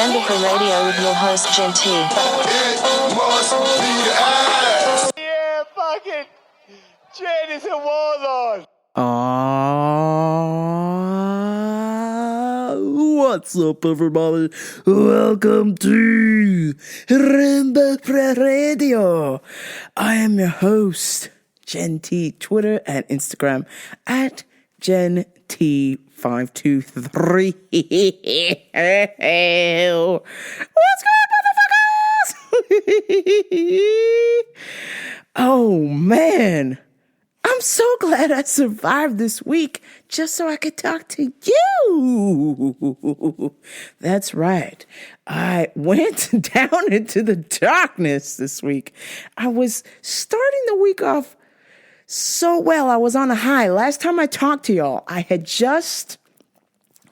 Remember for Radio with your host, Jen T. It must be the ass. Yeah, fucking Jen is a warlord. What's up, everybody? Welcome to Remember Radio. I am your host, Jen T. Twitter and Instagram at Jen T523. What's good, motherfuckers? Oh, man. I'm so glad I survived this week just so I could talk to you. That's right. I went down into the darkness this week. I was starting the week off so well. I was on a high. Last time I talked to y'all, I had just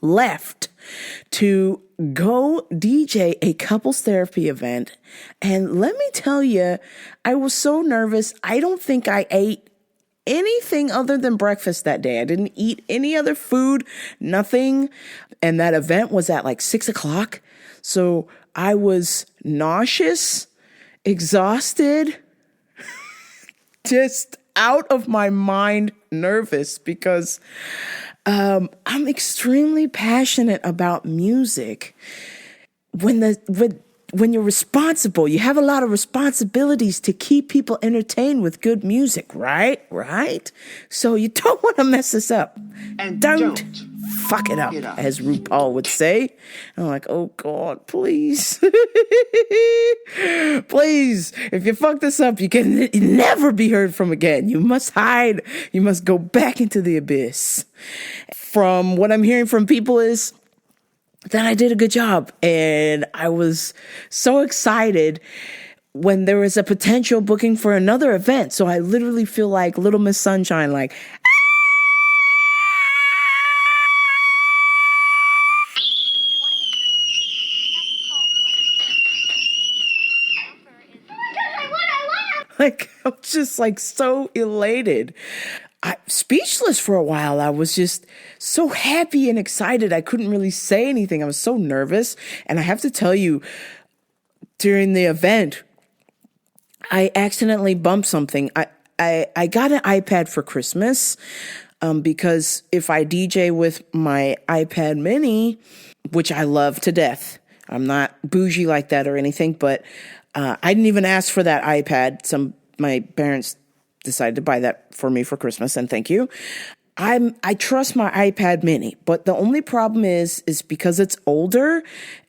left to go DJ a couples therapy event. And let me tell you, I was so nervous. I don't think I ate anything other than breakfast that day. I didn't eat any other food, nothing. And that event was at like 6:00. So I was nauseous, exhausted, just out of my mind, nervous because I'm extremely passionate about music. When you're responsible, you have a lot of responsibilities to keep people entertained with good music, right? Right? So you don't want to mess this up. And don't fuck it up, as RuPaul would say. And I'm like, oh God, please. Please, if you fuck this up, you can never be heard from again. You must hide. You must go back into the abyss. From what I'm hearing from people is that I did a good job. And I was so excited when there was a potential booking for another event. So I literally feel like Little Miss Sunshine, like, I'm just like so elated. Speechless for a while. I was just so happy and excited. I couldn't really say anything. I was so nervous. And I have to tell you, during the event, I accidentally bumped something. I got an iPad for Christmas because if I DJ with my iPad mini, which I love to death, I'm not bougie like that or anything, but I didn't even ask for that iPad. My parents decided to buy that for me for Christmas, and thank you. I trust my iPad mini, but the only problem is because it's older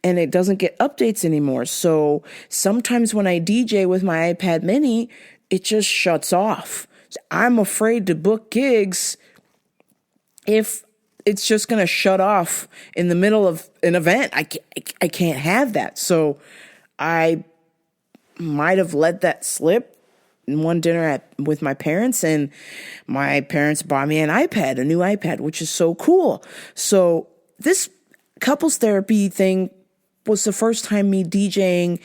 and it doesn't get updates anymore. So sometimes when I DJ with my iPad mini, it just shuts off. I'm afraid to book gigs if it's just going to shut off in the middle of an event. I can't have that. So I might have let that slip one dinner with my parents, and my parents bought me a new iPad, which is so cool. So this couples therapy thing was the first time me DJing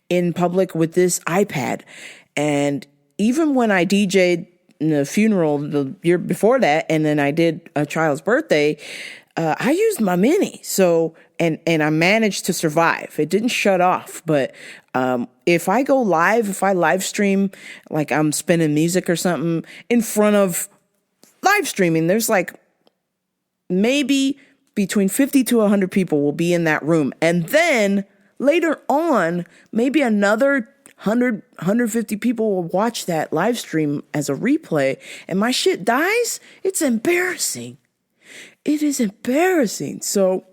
in public with this iPad. And even when I DJ'd in the funeral the year before that, and then I did a child's birthday, I used my mini. So, and I managed to survive. It didn't shut off, but if I go live, if I live stream, like I'm spinning music or something in front of live streaming, there's like maybe between 50 to 100 people will be in that room. And then later on, maybe another 150 people will watch that live stream as a replay, and my shit dies. It's embarrassing. It is embarrassing. So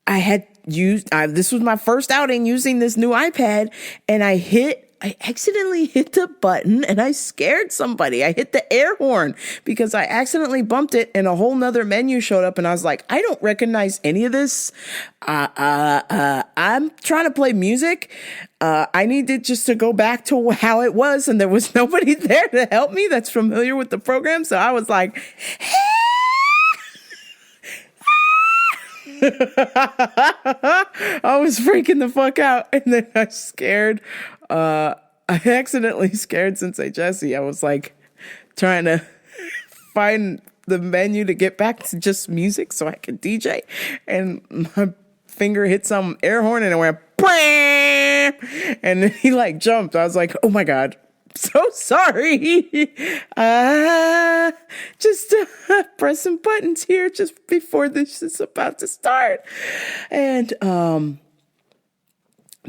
I had this was my first outing using this new iPad, and I accidentally hit the button and I scared somebody. I hit the air horn because I accidentally bumped it and a whole nother menu showed up, and I was like, I don't recognize any of this. I'm trying to play music. I needed just to go back to how it was, and there was nobody there to help me that's familiar with the program. So I was like, hey! I was freaking the fuck out, and then I accidentally scared Sensei Jesse. I was like trying to find the menu to get back to just music so I could DJ, and my finger hit some air horn and it went, "Bam!" And then he like jumped. I was like, oh my God, so sorry. Just pressing buttons here just before this is about to start. And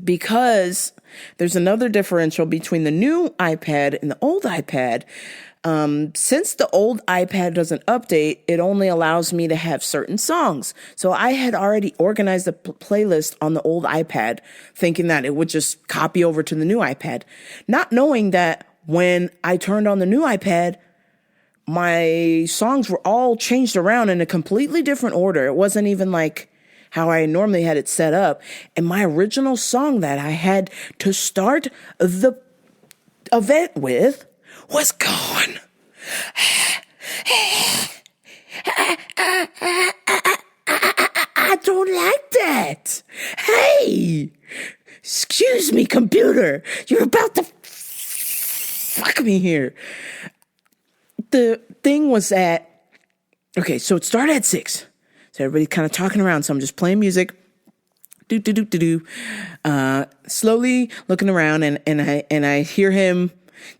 because there's another differential between the new iPad and the old iPad. Since the old iPad doesn't update, it only allows me to have certain songs. So I had already organized the playlist on the old iPad, thinking that it would just copy over to the new iPad, not knowing that when I turned on the new iPad, my songs were all changed around in a completely different order. It wasn't even like how I normally had it set up. And my original song that I had to start the event with was gone. I don't like that. Hey, excuse me, computer. You're about to fuck me here. The thing was that, okay, so it started at 6. So everybody's kind of talking around. So I'm just playing music. Slowly looking around and I hear him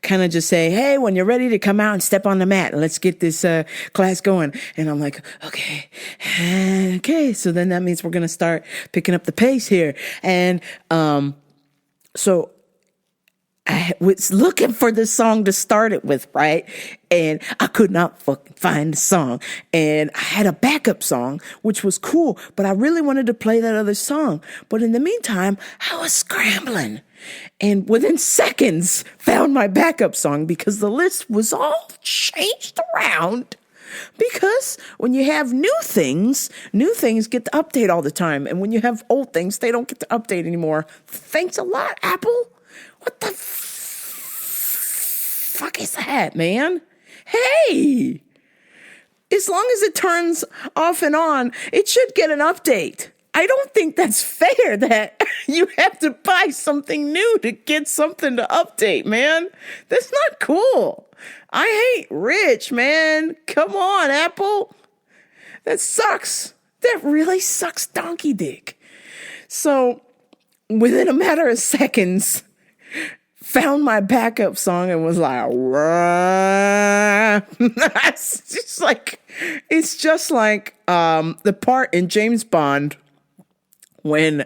kind of just say, hey, when you're ready to come out and step on the mat, let's get this class going. And I'm like, okay. So then that means we're going to start picking up the pace here. And so I was looking for this song to start it with, right? And I could not fucking find the song. And I had a backup song, which was cool, but I really wanted to play that other song. But in the meantime, I was scrambling. And within seconds, found my backup song because the list was all changed around. Because when you have new things get to update all the time. And when you have old things, they don't get to update anymore. Thanks a lot, Apple. What the fuck is that, man? Hey, as long as it turns off and on, it should get an update. I don't think that's fair that you have to buy something new to get something to update, man. That's not cool. I hate rich, man. Come on, Apple. That sucks. That really sucks donkey dick. So within a matter of seconds, found my backup song and was like, it's just like the part in James Bond when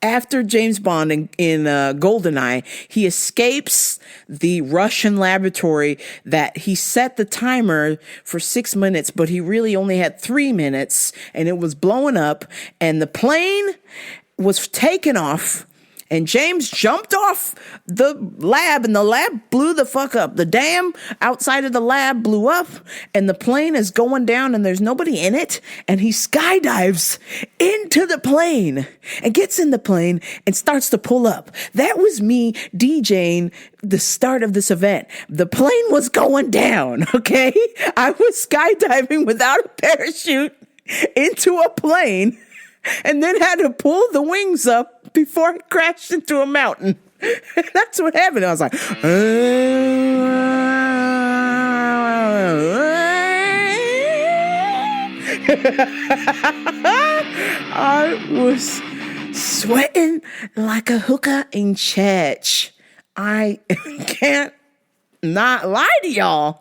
after James Bond in GoldenEye, he escapes the Russian laboratory that he set the timer for 6 minutes, but he really only had 3 minutes and it was blowing up and the plane was taken off. And James jumped off the lab and the lab blew the fuck up. The dam outside of the lab blew up and the plane is going down and there's nobody in it. And he skydives into the plane and gets in the plane and starts to pull up. That was me DJing the start of this event. The plane was going down, okay? I was skydiving without a parachute into a plane and then had to pull the wings up before I crashed into a mountain. That's what happened. I was like, I was sweating like a hooker in church. I can't not lie to y'all.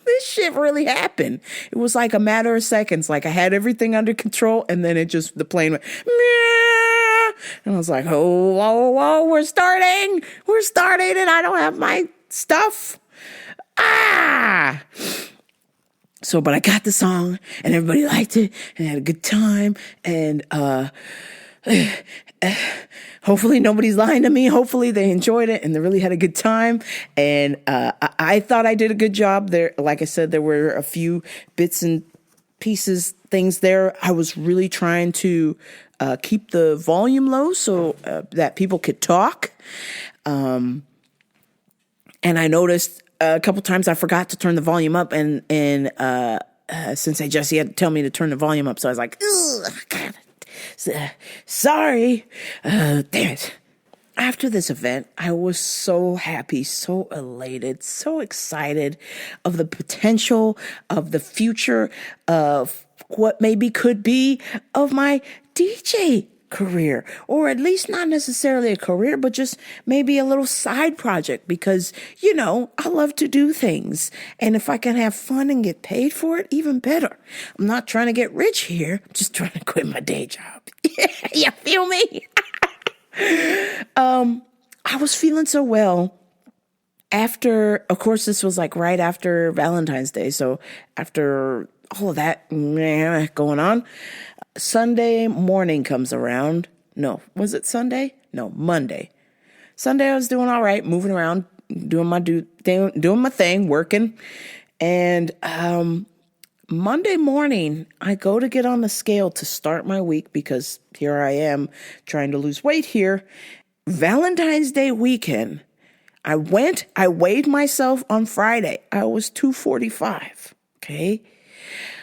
This shit really happened. It was like a matter of seconds. Like I had everything under control and then the plane went, meow. And I was like, oh, we're starting and I don't have my stuff. So, but I got the song and everybody liked it and had a good time and, hopefully nobody's lying to me. Hopefully they enjoyed it and they really had a good time. And I thought I did a good job there. Like I said, there were a few bits and pieces, things there. I was really trying to keep the volume low so that people could talk. And I noticed a couple times I forgot to turn the volume up and Sensei Jesse had to tell me to turn the volume up. So I was like, ugh, God. Sorry. Damn it. After this event, I was so happy, so elated, so excited of the potential of the future of what maybe could be of my DJ career, or at least not necessarily a career, but just maybe a little side project because, I love to do things. And if I can have fun and get paid for it, even better. I'm not trying to get rich here. I'm just trying to quit my day job. You feel me? I was feeling so well after, of course, this was like right after Valentine's Day. So after all of that going on, Sunday morning comes around. No, was it Sunday? No, Monday. Sunday I was doing all right, moving around, doing my thing, working. And Monday morning, I go to get on the scale to start my week because here I am trying to lose weight here. Valentine's Day weekend, I weighed myself on Friday. I was 245, okay?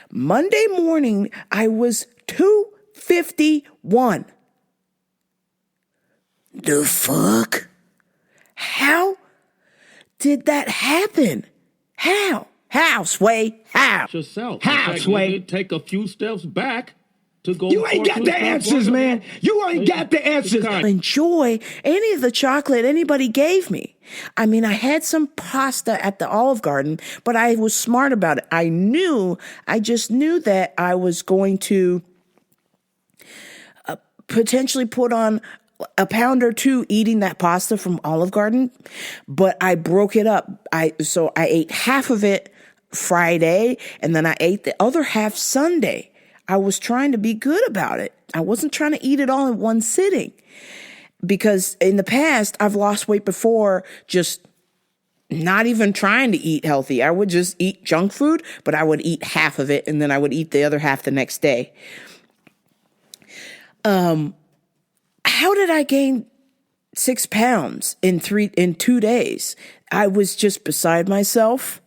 Monday morning, I was 251. The fuck? How did that happen? How? How, Sway? How? Yourself. How, In fact, Sway? you take a few steps back to go. You ain't got the answers, man. You ain't got the answers. Enjoy any of the chocolate anybody gave me. I mean, I had some pasta at the Olive Garden, but I was smart about it. I just knew that I was going to potentially put on a pound or two eating that pasta from Olive Garden, but I broke it up. So I ate half of it Friday, and then I ate the other half Sunday. I was trying to be good about it. I wasn't trying to eat it all in one sitting because in the past, I've lost weight before just not even trying to eat healthy. I would just eat junk food, but I would eat half of it and then I would eat the other half the next day. How did I gain 6 pounds in 2 days? I was just beside myself.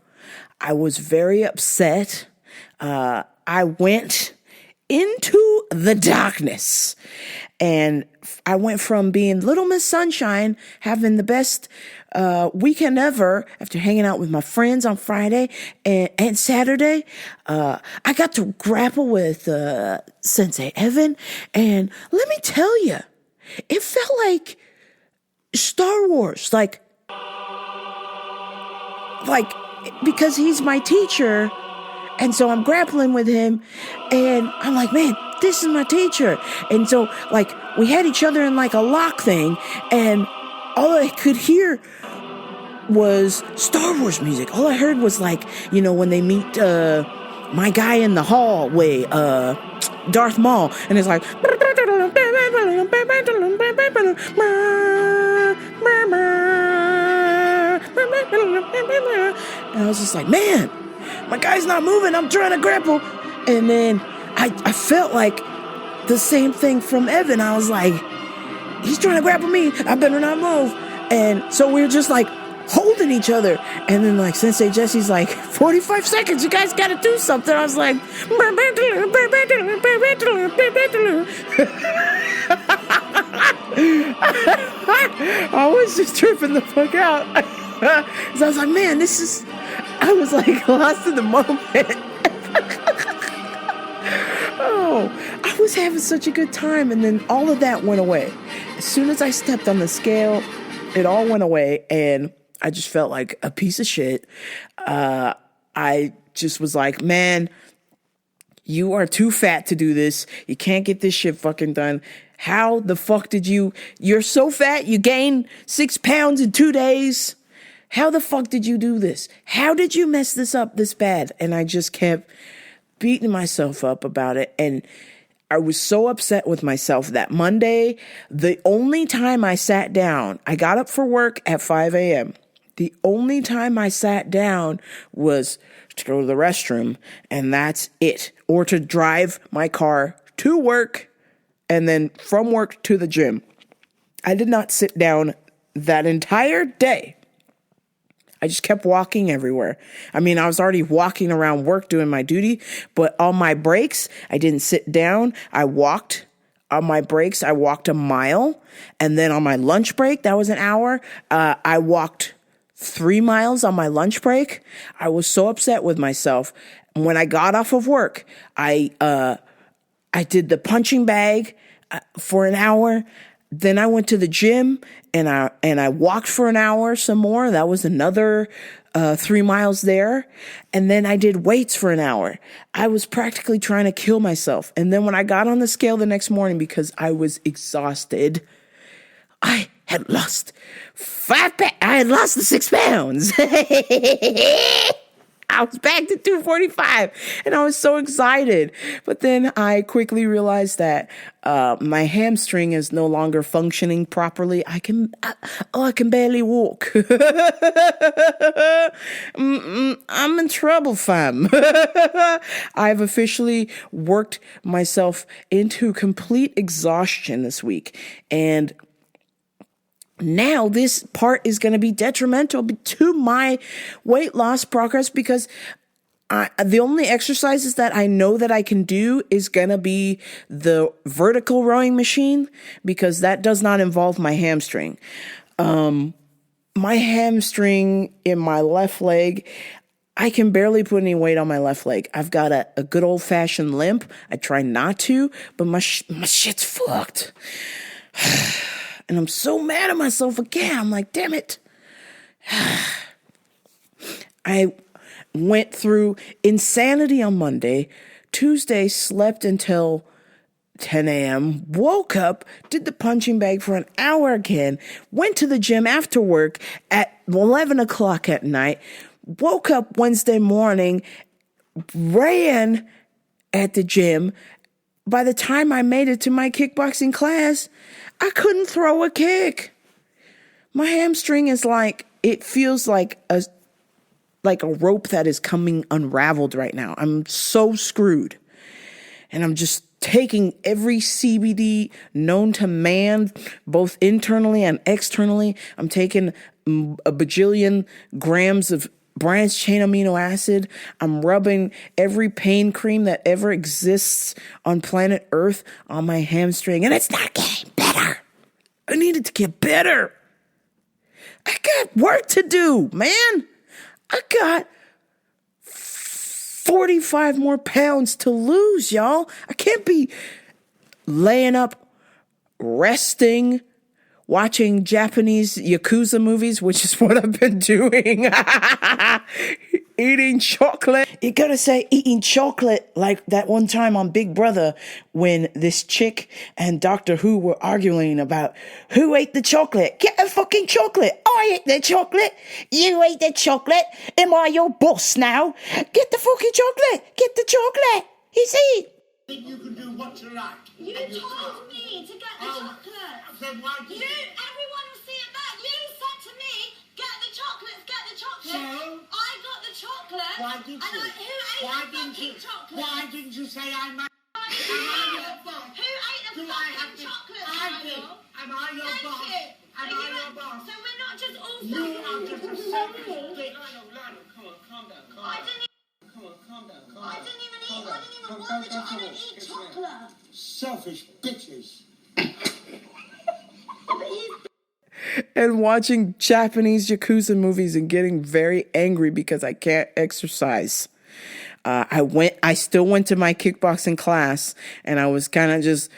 I was very upset. I went into the darkness and I went from being Little Miss Sunshine, having the best weekend ever after hanging out with my friends on Friday and Saturday. I got to grapple with Sensei Evan, and let me tell you, it felt like Star Wars, like because he's my teacher. And so I'm grappling with him and I'm like, man, this is my teacher. And so like we had each other in like a lock thing and all I could hear was Star Wars music. All I heard was like, when they meet my guy in the hallway, Darth Maul, and it's like and I was just like, man, my guy's not moving. I'm trying to grapple. And then I felt like the same thing from Evan. I was like, he's trying to grapple me. I better not move. And so we were just like holding each other. And then like Sensei Jesse's like, 45 seconds. You guys got to do something. I was like, I was just tripping the fuck out. So I was like, man, I was like lost in the moment. Oh, I was having such a good time. And then all of that went away. As soon as I stepped on the scale, it all went away. And I just felt like a piece of shit. I just was like, man, you are too fat to do this. You can't get this shit fucking done. How the fuck you're so fat, you gained 6 pounds in 2 days. How the fuck did you do this? How did you mess this up this bad? And I just kept beating myself up about it. And I was so upset with myself that Monday, the only time I sat down, I got up for work at 5 a.m. The only time I sat down was to go to the restroom, and that's it. Or to drive my car to work and then from work to the gym. I did not sit down that entire day. I just kept walking everywhere. I mean, I was already walking around work doing my duty, but on my breaks, I didn't sit down. I walked. On my breaks, I walked a mile. And then on my lunch break, that was an hour, I walked 3 miles on my lunch break. I was so upset with myself. When I got off of work, I did the punching bag for an hour. Then I went to the gym and I walked for an hour some more. That was another 3 miles there. And then I did weights for an hour. I was practically trying to kill myself. And then when I got on the scale the next morning, because I was exhausted, I had lost I had lost the 6 pounds. I was back to 245 and I was so excited. But then I quickly realized that my hamstring is no longer functioning properly. I can barely walk. I'm in trouble, fam. I've officially worked myself into complete exhaustion this week. And now this part is going to be detrimental to my weight loss progress because the only exercises that I know that I can do is going to be the vertical rowing machine because that does not involve my hamstring. My hamstring in my left leg, I can barely put any weight on my left leg. I've got a good old fashioned limp. I try not to, but my shit's fucked. And I'm so mad at myself again. I'm like, damn it. I went through insanity on Monday. Tuesday, slept until 10 a.m., woke up, did the punching bag for an hour again, went to the gym after work at 11 o'clock at night, woke up Wednesday morning, ran at the gym. By the time I made it to my kickboxing class, I couldn't throw a kick. My hamstring is it feels like a rope that is coming unraveled right now. I'm so screwed. And I'm just taking every CBD known to man, both internally and externally. I'm taking a bajillion grams of branched chain amino acid. I'm rubbing every pain cream that ever exists on planet Earth on my hamstring, and it's not getting better. I need it to get better. I got work to do, man. I got 45 more pounds to lose, y'all. I can't be laying up, resting, watching Japanese Yakuza movies, which is what I've been doing. Eating chocolate. You gotta say eating chocolate like that one time on Big Brother when this chick and Doctor Who were arguing about who ate the chocolate. Get the fucking chocolate. I ate the chocolate. You ate the chocolate. Am I your boss now? Get the fucking chocolate. Get the chocolate. You see? You can do what you like. You told me to get the chocolate. Then why did Everyone will see it back. You said to me, get the chocolates, get the chocolate. So? I got the chocolate. Why did you? Who ate the fucking chocolate? Why didn't you say I'm a... Who ate the fucking chocolate? I did. Am I your Thank boss? you. Am I your boss? So we're not just all You are just a selfish bitch. Lionel, come on, calm down, calm I down. didn't Come on, calm down, calm I down. didn't even Calm eat. down. I didn't even Come, want come, the come, chocolate. I come on. didn't eat Yes, ma'am. chocolate. Selfish bitches. And watching Japanese Yakuza movies and getting very angry because I can't exercise. I still went to my kickboxing class and I was kind of just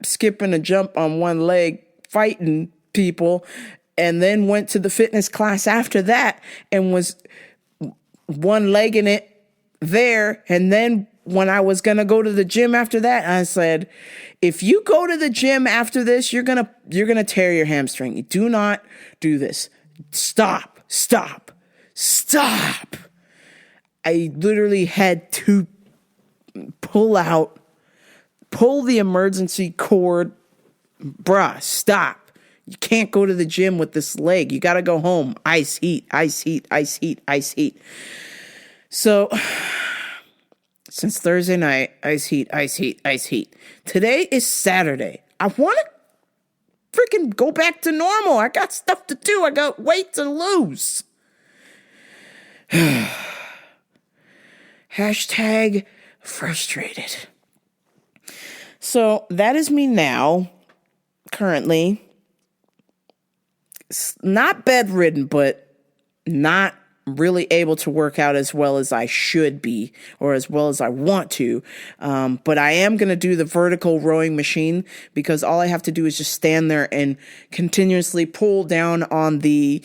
skipping a jump on one leg, fighting people, and then went to the fitness class after that and was one-legging it there. And then when I was going to go to the gym after that, I said, if you go to the gym after this, you're going to tear your hamstring. You do not do this. Stop. I literally had to pull the emergency cord. Bruh, stop. You can't go to the gym with this leg. You got to go home. Ice heat. So, since Thursday night, ice heat. Today is Saturday. I want to freaking go back to normal. I got stuff to do. I got weight to lose. Hashtag frustrated. So that is me now, currently. Not bedridden, but not really able to work out as well as I should be, or as well as I want to. But I am going to do the vertical rowing machine, because all I have to do is just stand there and continuously pull down on the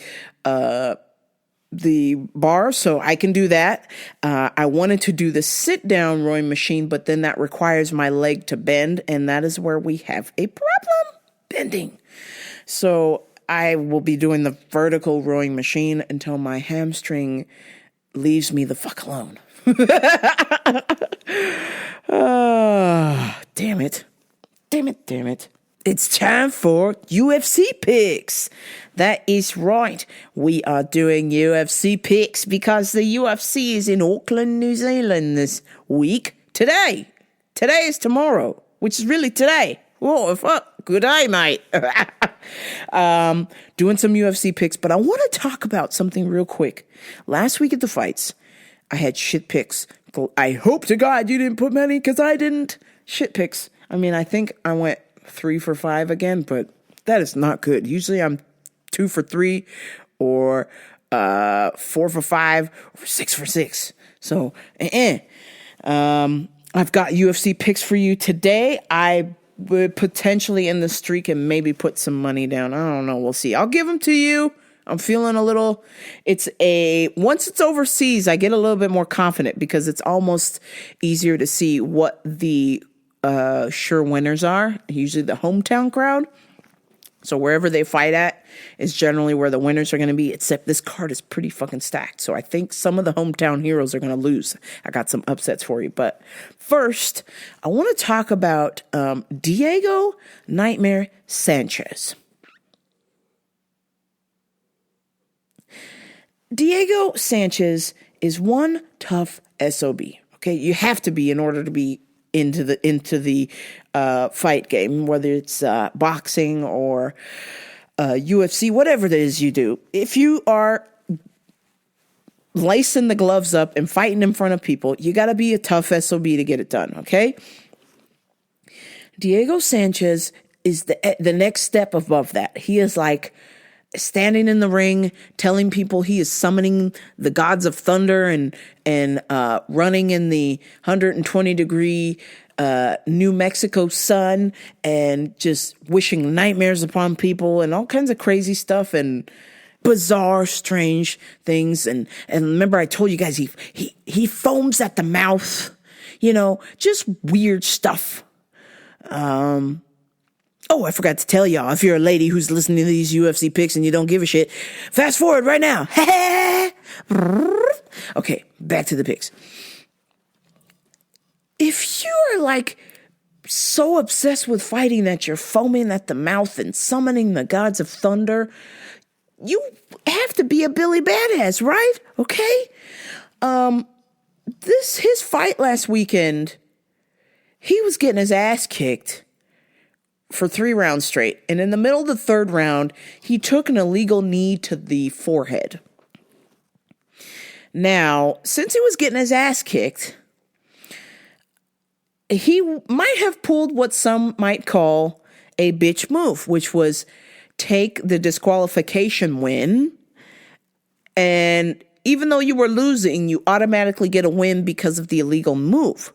bar, so I can do that. I wanted to do the sit down rowing machine, but then that requires my leg to bend, and that is where we have a problem, bending. So I will be doing the vertical rowing machine until my hamstring leaves me the fuck alone. Damn it. Damn it. It's time for UFC picks. That is right. We are doing UFC picks because the UFC is in Auckland, New Zealand this week. Today. Today is tomorrow, which is really today. Whoa, fuck. Good day, mate. Doing some UFC picks, but I want to talk about something real quick. Last week at the fights, I had shit picks. I hope to God you didn't put many, because I didn't. Shit picks. I mean, I think I went 3 for 5 again, but that is not good. Usually I'm 2 for 3 or 4 for 5 or 6 for 6. So, I've got UFC picks for you today. I would potentially end the streak and maybe put some money down. I don't know. We'll see. I'll give them to you. I'm feeling a little, once it's overseas, I get a little bit more confident, because it's almost easier to see what the sure winners are. Usually the hometown crowd. So wherever they fight at is generally where the winners are going to be, except this card is pretty fucking stacked. So I think some of the hometown heroes are going to lose. I got some upsets for you. But first, I want to talk about Diego Nightmare Sanchez. Diego Sanchez is one tough SOB. Okay, you have to be in order to be into the fight game, whether it's boxing or UFC, whatever it is you do. If you are lacing the gloves up and fighting in front of people, you got to be a tough SOB to get it done, okay? Diego Sanchez is the next step above that. He is like standing in the ring, telling people he is summoning the gods of thunder and running in the 120-degree New Mexico sun, and just wishing nightmares upon people and all kinds of crazy stuff and bizarre, strange things. And remember, I told you guys he foams at the mouth, just weird stuff. Oh, I forgot to tell y'all, if you're a lady who's listening to these UFC picks and you don't give a shit, fast forward right now. Okay, back to the picks. If you're like so obsessed with fighting that you're foaming at the mouth and summoning the gods of thunder, you have to be a Billy Badass, right? Okay? His fight last weekend, he was getting his ass kicked for 3 rounds straight. And in the middle of the 3rd round, he took an illegal knee to the forehead. Now, since he was getting his ass kicked, he might have pulled what some might call a bitch move, which was take the disqualification win, and even though you were losing, you automatically get a win because of the illegal move.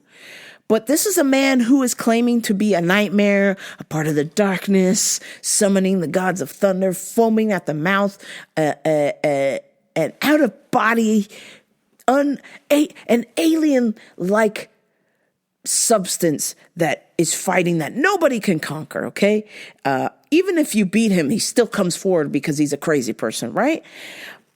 But this is a man who is claiming to be a nightmare, a part of the darkness, summoning the gods of thunder, foaming at the mouth, an out-of-body, an alien-like substance that is fighting that nobody can conquer, okay? Even if you beat him, he still comes forward because he's a crazy person, right?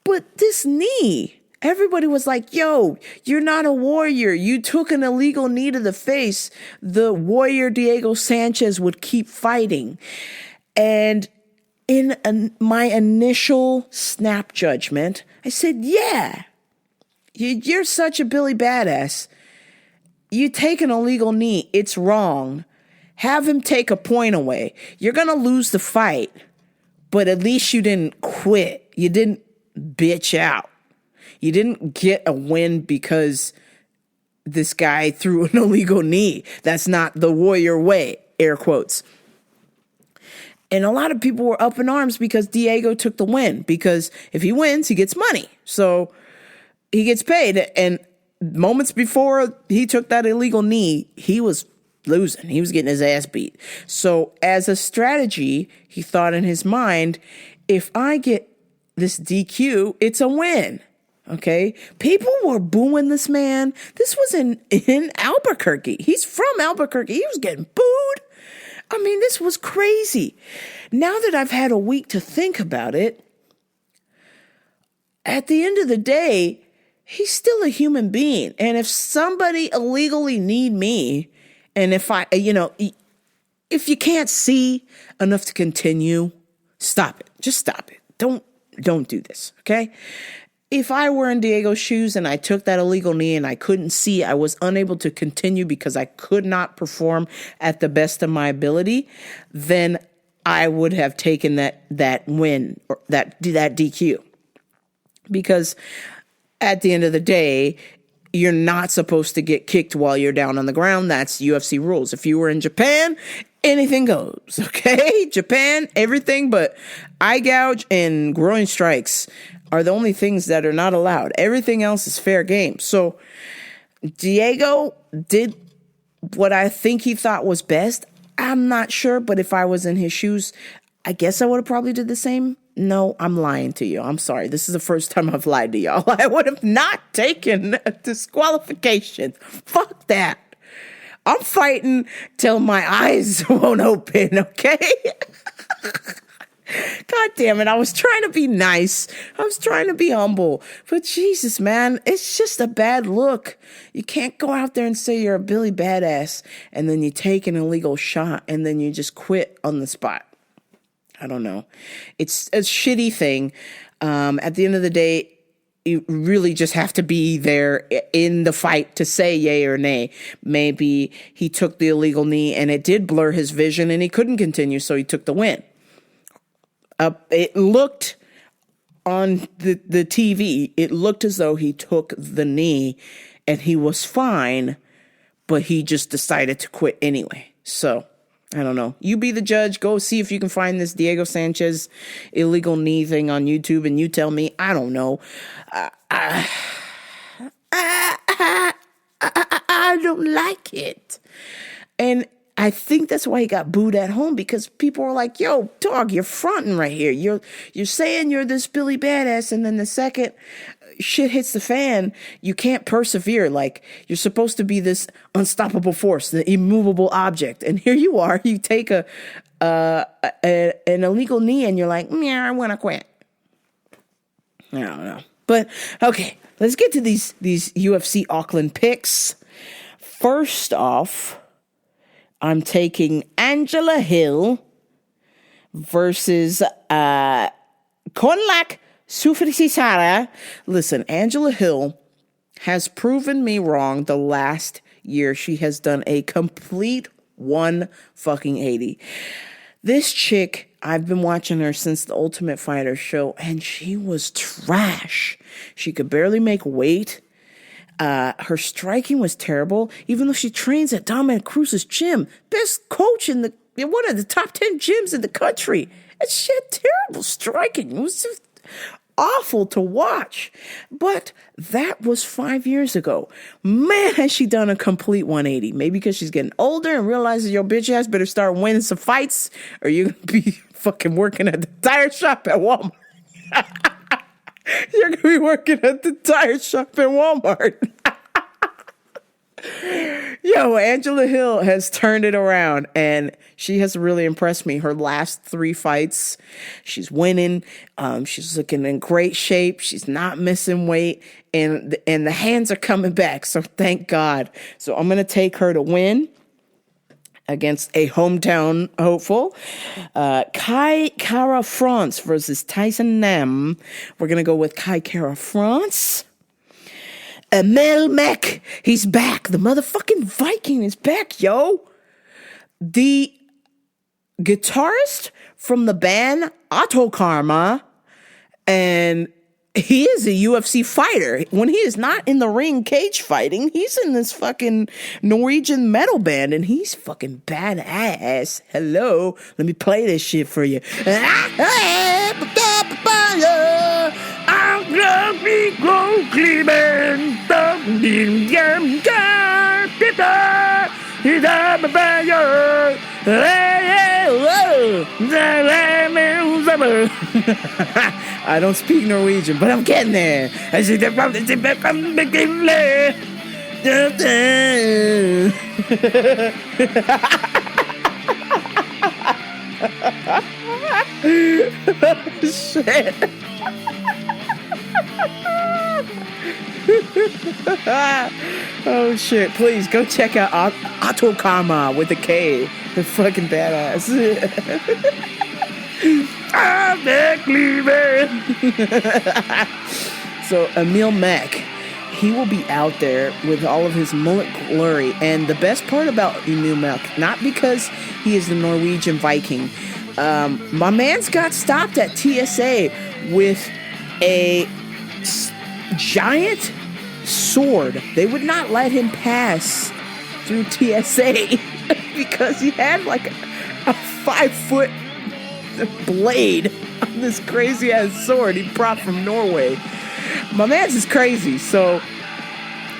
But this knee, everybody was like, yo, you're not a warrior. You took an illegal knee to the face. The warrior Diego Sanchez would keep fighting. And in my initial snap judgment, I said, yeah, you're such a Billy Badass. You take an illegal knee. It's wrong. Have him take a point away. You're going to lose the fight, but at least you didn't quit. You didn't bitch out. You didn't get a win because this guy threw an illegal knee. That's not the warrior way, air quotes. And a lot of people were up in arms because Diego took the win, because if he wins, he gets money. So he gets paid. And moments before he took that illegal knee, he was losing. He was getting his ass beat. So as a strategy, he thought in his mind, if I get this DQ, it's a win. Okay. People were booing this man. This was in Albuquerque. He's from Albuquerque. He was getting booed. I mean, this was crazy. Now that I've had a week to think about it, at the end of the day, he's still a human being. And if somebody illegally need me, and if if you can't see enough to continue, stop it. Just stop it. Don't do this. Okay. If I were in Diego's shoes and I took that illegal knee and I couldn't see, I was unable to continue because I could not perform at the best of my ability, then I would have taken that win or that DQ. Because at the end of the day, you're not supposed to get kicked while you're down on the ground. That's UFC rules. If you were in Japan, anything goes. Okay? Japan, everything but eye gouge and groin strikes are the only things that are not allowed. Everything else is fair game. So Diego did what I think he thought was best. I'm not sure, but if I was in his shoes, I guess I would have probably did the same. No, I'm lying to you. I'm sorry. This is the first time I've lied to y'all. I would have not taken a disqualification. Fuck that. I'm fighting till my eyes won't open, okay? God damn it. I was trying to be nice. I was trying to be humble. But Jesus, man, it's just a bad look. You can't go out there and say you're a Billy Badass and then you take an illegal shot and then you just quit on the spot. I don't know. It's a shitty thing. At the end of the day, you really just have to be there in the fight to say yay or nay. Maybe he took the illegal knee and it did blur his vision and he couldn't continue, so he took the win. It looked on the TV, it looked as though he took the knee and he was fine, but he just decided to quit anyway. So, I don't know. You be the judge. Go see if you can find this Diego Sanchez illegal knee thing on YouTube and you tell me. I don't know. I don't like it. And I think that's why he got booed at home, because people were like, yo, dog, you're fronting right here. You're saying you're this Billy Badass, and then the second shit hits the fan, you can't persevere. Like, you're supposed to be this unstoppable force, the immovable object. And here you are, you take an illegal knee and you're like, I want to quit. I don't know. But, okay, let's get to these UFC Auckland picks. First off, I'm taking Angela Hill versus Konlak Sufrisisara. Listen, Angela Hill has proven me wrong the last year. She has done a complete 180. This chick, I've been watching her since the Ultimate Fighter show, and she was trash. She could barely make weight. Her striking was terrible, even though she trains at Dominic Cruz's gym. Best coach in one of the top 10 gyms in the country. And she had terrible striking. It was just awful to watch. But that was 5 years ago. Man, has she done a complete 180. Maybe because she's getting older and realizes your bitch ass better start winning some fights, or you're going to be fucking working at the tire shop at Walmart. You're going to be working at the tire shop at Walmart. Yo, Angela Hill has turned it around, and she has really impressed me. Her last 3 fights, she's winning. She's looking in great shape. She's not missing weight, and the hands are coming back. So thank God. So I'm going to take her to win against a hometown hopeful. Kai Kara France versus Tyson Nam. We're going to go with Kai Kara France. Emil Mack, he's back. The motherfucking Viking is back, yo. The guitarist from the band Otto Karma, and he is a UFC fighter. When he is not in the ring cage fighting, he's in this fucking Norwegian metal band, and he's fucking badass. Hello, let me play this shit for you. I'm gonna be gone Cleveland, I don't speak Norwegian, but I'm getting there. Shit. Oh shit, please go check out Otto Karma with a K. They're fucking badass. So Emil Mack, he will be out there with all of his mullet glory. And the best part about Emil Mack, not because he is the Norwegian Viking, my man's got stopped at TSA with a giant sword. They would not let him pass through TSA because he had like a 5-foot blade on this crazy ass sword he brought from Norway. My man's is crazy. So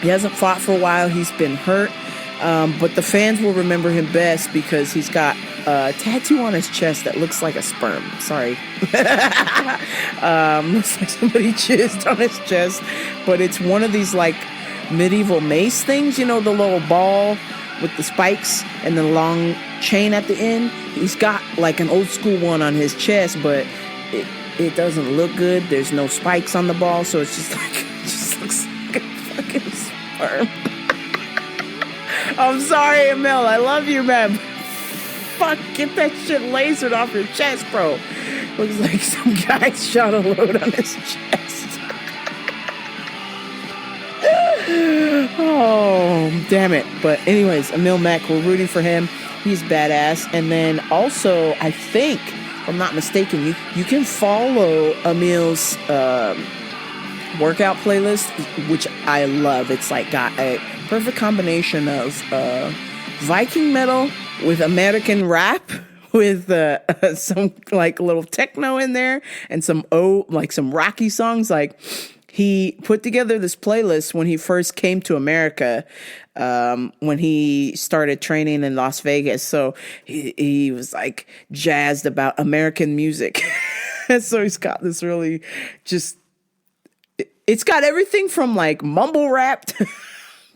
he hasn't fought for a while. He's been hurt. But the fans will remember him best because he's got a tattoo on his chest that looks like a sperm. Sorry. Looks like somebody jizzed on his chest. But it's one of these like medieval mace things, you know, the little ball with the spikes and the long chain at the end. He's got like an old school one on his chest, but it doesn't look good. There's no spikes on the ball, so it's just like, it just looks like a fucking sperm. I'm sorry, Emil. I love you, man. Fuck, get that shit lasered off your chest, bro. Looks like some guy shot a load on his chest. Oh, damn it. But anyways, Emil Mack, we're rooting for him. He's badass. And then also, I think, if I'm not mistaken, you can follow Emil's workout playlist, which I love. It's like got a perfect combination of Viking metal with American rap with some like little techno in there and some rocky songs. Like, he put together this playlist when he first came to America, when he started training in Las Vegas. So he was like jazzed about American music. So he's got this really just, it's got everything from like mumble rap to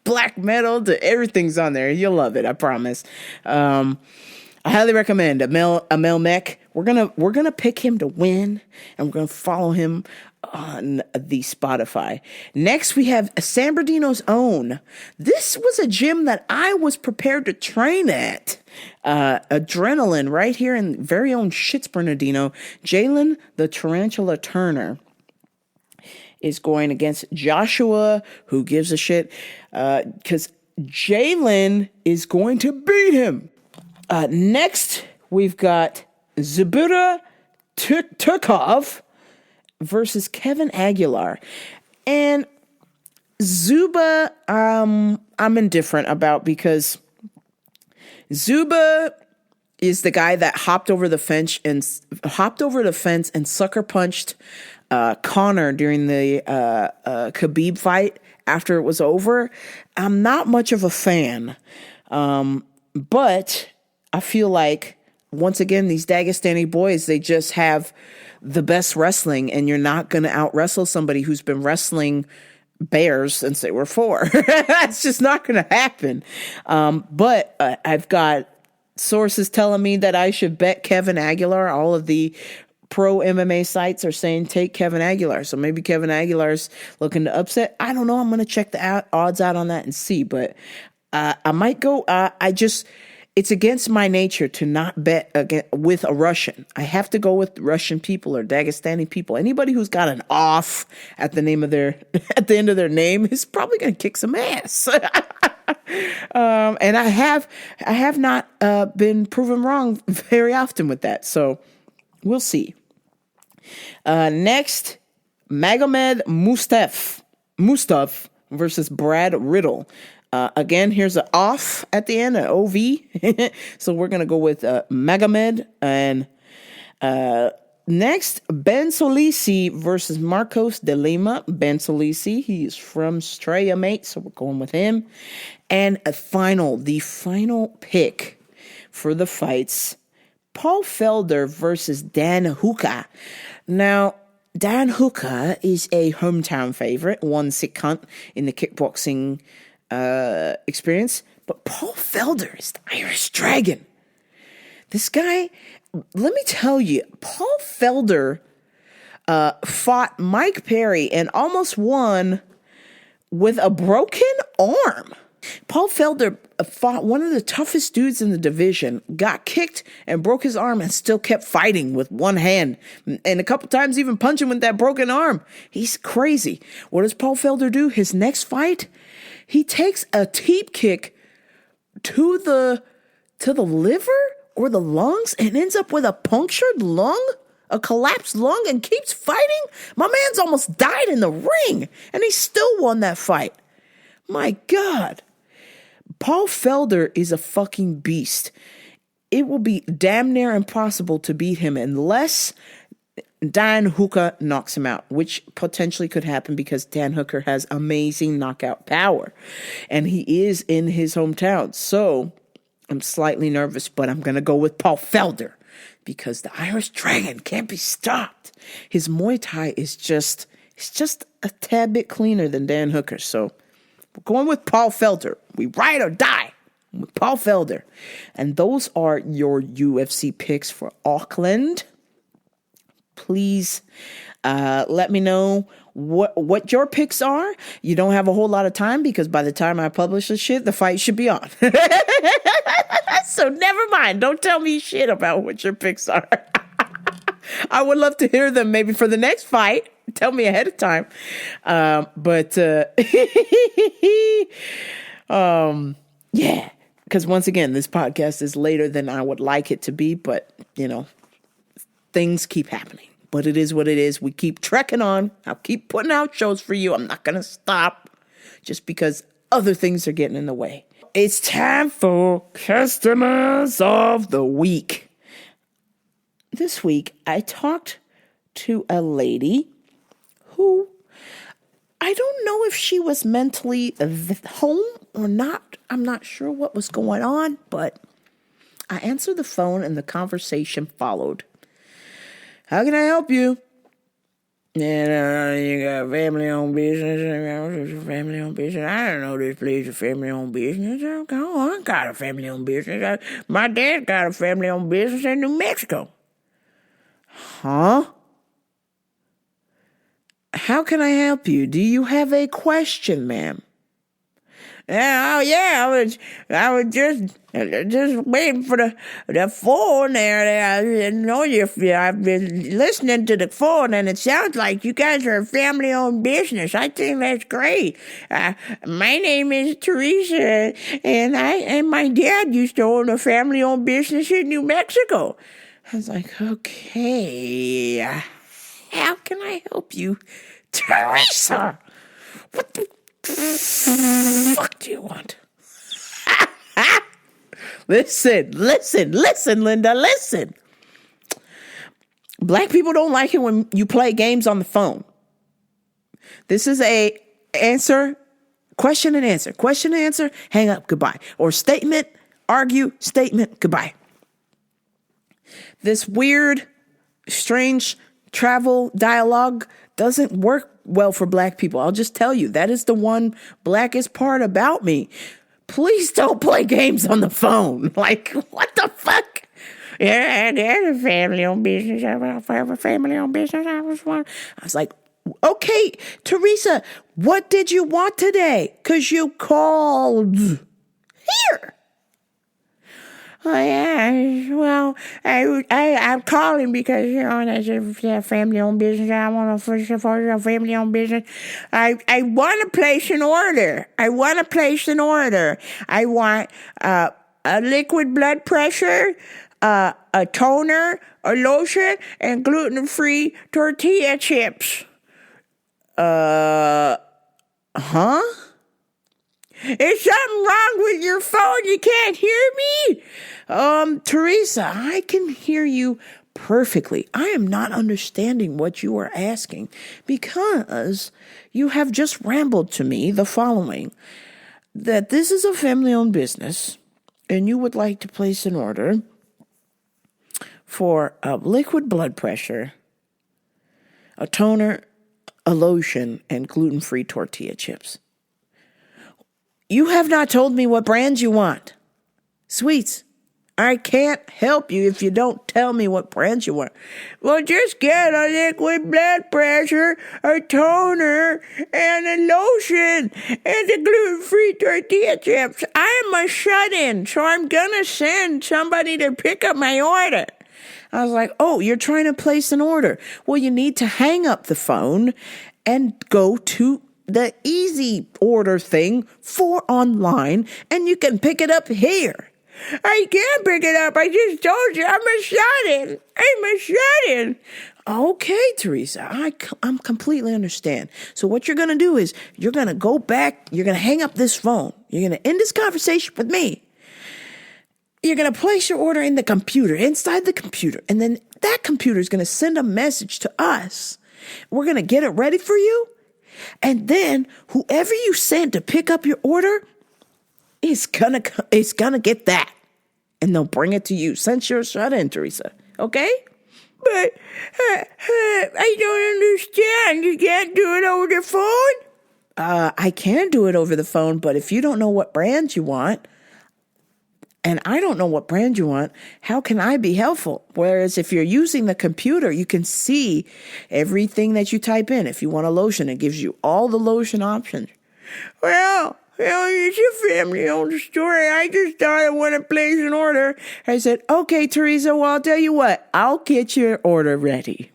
black metal to everything's on there. You'll love it, I promise. I highly recommend Emil Mack. We're gonna pick him to win, and we're gonna follow him on the Spotify. Next, we have San Bernardino's own. This was a gym that I was prepared to train at. Adrenaline, right here in very own Shits Bernardino. Jalen the Tarantula Turner is going against Joshua, who gives a shit, because Jalen is going to beat him. Next, we've got Zubira Turkov versus Kevin Aguilar. And Zuba, I'm indifferent about, because Zuba is the guy that hopped over the fence and sucker punched Conor during the Khabib fight after it was over. I'm not much of a fan, but I feel like, once again, these Dagestani boys, they just have the best wrestling, and you're not going to out-wrestle somebody who's been wrestling bears since they were 4. It's just not going to happen. But I've got sources telling me that I should bet Kevin Aguilar. All of the pro MMA sites are saying take Kevin Aguilar. So maybe Kevin Aguilar's looking to upset. I don't know. I'm going to check the odds out on that and see. But I might go. It's against my nature to not bet with a Russian. I have to go with Russian people or Dagestani people. Anybody who's got an off at the end of their name is probably going to kick some ass. And I have not been proven wrong very often with that. So we'll see. Next, Magomed Mustaf versus Brad Riddle. Again, here's an off at the end, an OV. So we're going to go with Magomed. And Next, Ben Solisi versus Marcos de Lima. Ben Solisi, he is from Straya, mate, so we're going with him. And the final pick for the fights, Paul Felder versus Dan Hooker. Now, Dan Hooker is a hometown favorite, won Sick Hunt in the kickboxing experience. But Paul Felder is the Irish Dragon. This guy, let me tell you, Paul Felder fought Mike Perry and almost won with a broken arm. Paul Felder fought one of the toughest dudes in the division, got kicked and broke his arm and still kept fighting with one hand. And a couple times even punching with that broken arm. He's crazy. What does Paul Felder do? His next fight, he takes a teep kick to the liver or the lungs and ends up with a punctured lung, a collapsed lung, and keeps fighting. My man's almost died in the ring and he still won that fight. My God. Paul Felder is a fucking beast. It will be damn near impossible to beat him unless Dan Hooker knocks him out, which potentially could happen because Dan Hooker has amazing knockout power. And he is in his hometown. So I'm slightly nervous, but I'm going to go with Paul Felder because the Irish Dragon can't be stopped. His Muay Thai is just a tad bit cleaner than Dan Hooker. So we're going with Paul Felder. We ride or die with Paul Felder. And those are your UFC picks for Auckland. Please let me know what your picks are. You don't have a whole lot of time because by the time I publish this shit, the fight should be on. So never mind. Don't tell me shit about what your picks are. I would love to hear them maybe for the next fight. Tell me ahead of time. Yeah, because once again, this podcast is later than I would like it to be, but things keep happening. But it is what it is. We keep trekking on. I'll keep putting out shows for you. I'm not going to stop just because other things are getting in the way. It's time for Customers of the Week. This week, I talked to a lady who I don't know if she was mentally home or not. I'm not sure what was going on, but I answered the phone and the conversation followed. How can I help you? Yeah, you got family-owned business. Family-owned business. I don't know this place is family-owned business. I got a family-owned business. My dad got a family-owned business in New Mexico. Huh? How can I help you? Do you have a question, ma'am? I was just waiting for the phone there. I didn't know I've been listening to the phone, and it sounds like you guys are a family-owned business. I think that's great. My name is Teresa, and my dad used to own a family-owned business in New Mexico. I was like, okay, how can I help you, Teresa? What the fuck do you want? Listen, Linda, listen. Black people don't like it when you play games on the phone. This is a question and answer, hang up, goodbye. Or statement, argue, statement, goodbye. This weird, strange travel dialogue doesn't work well for black people. I'll just tell you, that is the one blackest part about me. Please don't play games on the phone. Like, what the fuck? Yeah, there's a family-owned business. I have a family-owned business. I was like, okay, Teresa, what did you want today? Because you called. Here. Oh, yeah, well, I'm calling because, that's a family-owned business. I want to first of all, a family-owned business. I want to place an order. I want a liquid blood pressure, a toner, a lotion, and gluten-free tortilla chips. Huh? Is something wrong with your phone? You can't hear me? Teresa, I can hear you perfectly. I am not understanding what you are asking because you have just rambled to me the following, that this is a family-owned business and you would like to place an order for a liquid blood pressure, a toner, a lotion, and gluten-free tortilla chips. You have not told me what brands you want. Sweets, I can't help you if you don't tell me what brands you want. Well, just get a liquid blood pressure, a toner, and a lotion, and the gluten-free tortilla chips. I am a shut-in, so I'm gonna send somebody to pick up my order. I was like, oh, you're trying to place an order. Well, you need to hang up the phone and go to the easy order thing for online, and you can pick it up here. I can't pick it up. I just told you I'm a shut-in. I'm a shut-in. Okay, Teresa, I'm completely understand. So what you're going to do is you're going to go back. You're going to hang up this phone. You're going to end this conversation with me. You're going to place your order in the computer, inside the computer, and then that computer is going to send a message to us. We're going to get it ready for you. And then whoever you send to pick up your order is gonna get that. And they'll bring it to you since you're shut in, Teresa. Okay? But I don't understand. You can't do it over the phone? I can do it over the phone, but if you don't know what brand you want, and I don't know what brand you want, how can I be helpful? Whereas if you're using the computer, you can see everything that you type in. If you want a lotion, it gives you all the lotion options. Well, it's a family-owned store. I just thought I want to place an order. I said, okay, Teresa, well, I'll tell you what. I'll get your order ready.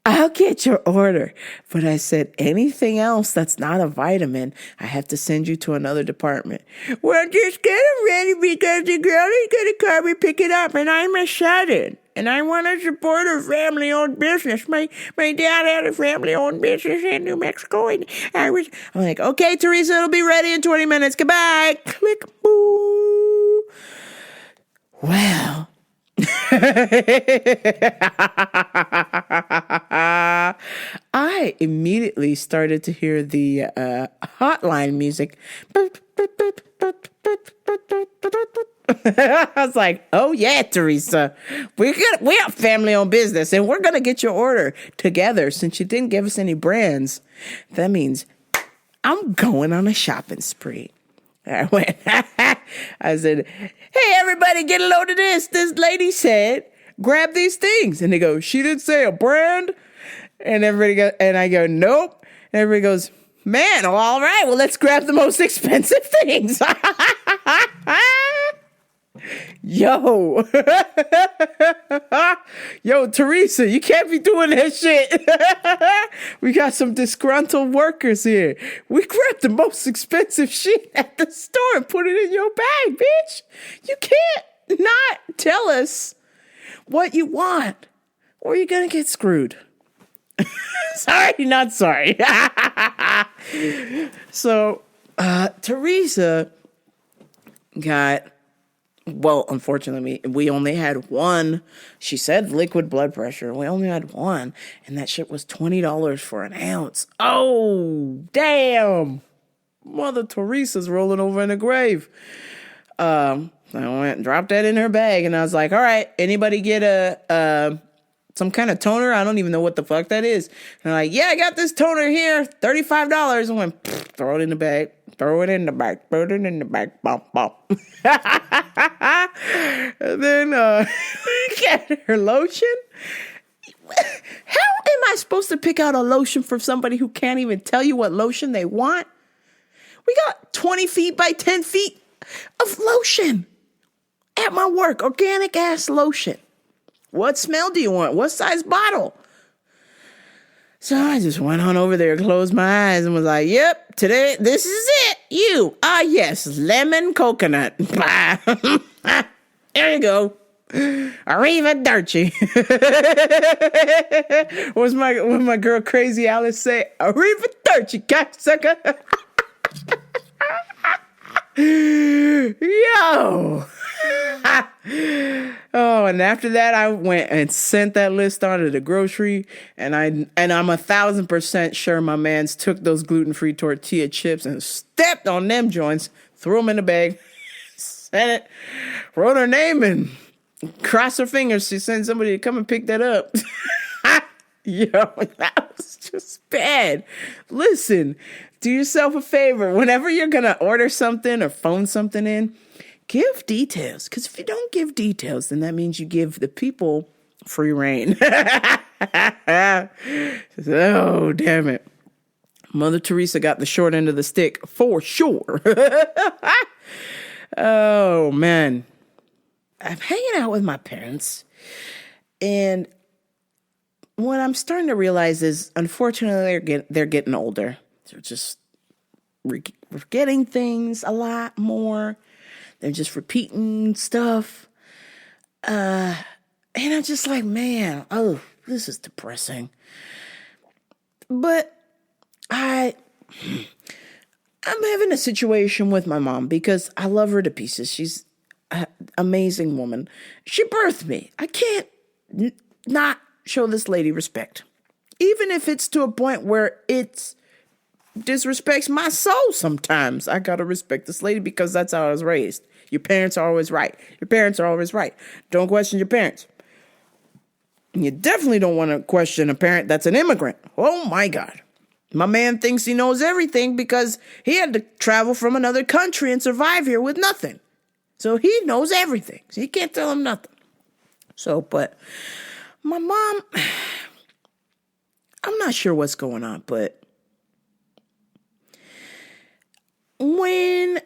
I'll get your order. But I said, anything else that's not a vitamin, I have to send you to another department. Well, just get it ready because the girl is going to come and pick it up, and I'm a shut-in. And I want to support a family-owned business. My dad had a family-owned business in New Mexico, and I'm like, okay, Teresa, it'll be ready in 20 minutes. Goodbye. Click, boo. Well. I immediately started to hear the hotline music. I was like, oh yeah, Teresa, we're a family-owned business and we're going to get your order together. Since you didn't give us any brands, that means I'm going on a shopping spree. I went, I said, hey, everybody, get a load of this. This lady said, grab these things. And they go, she didn't say a brand. And everybody goes, and I go, nope. And everybody goes, man, well, all right, well, let's grab the most expensive things. Yo, Teresa, you can't be doing that shit. We got some disgruntled workers here. We grabbed the most expensive shit at the store and put it in your bag, bitch. You can't not tell us what you want, or you're gonna get screwed. Sorry, not sorry. So, Teresa got, well, unfortunately, we only had one. She said liquid blood pressure. We only had one, and that shit was $20 for an ounce. Oh, damn. Mother Teresa's rolling over in the grave. I went and dropped that in her bag, and I was like, all right, anybody get some kind of toner? I don't even know what the fuck that is. And I'm like, yeah, I got this toner here, $35. I went, throw it in the bag. Throw it in the bag. Throw it in the bag. Bump, bump. And then get her lotion. How am I supposed to pick out a lotion for somebody who can't even tell you what lotion they want? We got 20 feet by 10 feet of lotion at my work. Organic ass lotion. What smell do you want? What size bottle? So I just went on over there, closed my eyes, and was like, yep, today, this is it. You. Ah, yes, lemon coconut. There you go. Arrivederci. What my girl Crazy Alice say? Arrivederci, cocksucker. Yo. Oh, and after that, I went and sent that list on to the grocery, and I'm 1,000% sure my man's took those gluten-free tortilla chips and stepped on them joints, threw them in the bag, sent it, wrote her name, and crossed her fingers to send somebody to come and pick that up. Yo, that was just bad. Listen, do yourself a favor. Whenever you're going to order something or phone something in, give details. Because if you don't give details, then that means you give the people free reign. Oh, damn it. Mother Teresa got the short end of the stick for sure. Oh, man. I'm hanging out with my parents, and what I'm starting to realize is, unfortunately, they're getting older. They're just forgetting things a lot more. They're just repeating stuff. And I'm just like, man, oh, this is depressing. But I'm having a situation with my mom because I love her to pieces. She's an amazing woman. She birthed me. I can't not show this lady respect. Even if it's to a point where it disrespects my soul sometimes. I gotta respect this lady because that's how I was raised. Your parents are always right. Your parents are always right. Don't question your parents. You definitely don't want to question a parent that's an immigrant. Oh my God. My man thinks he knows everything because he had to travel from another country and survive here with nothing. So he knows everything. So you can't tell him nothing. So, but my mom, I'm not sure what's going on, but when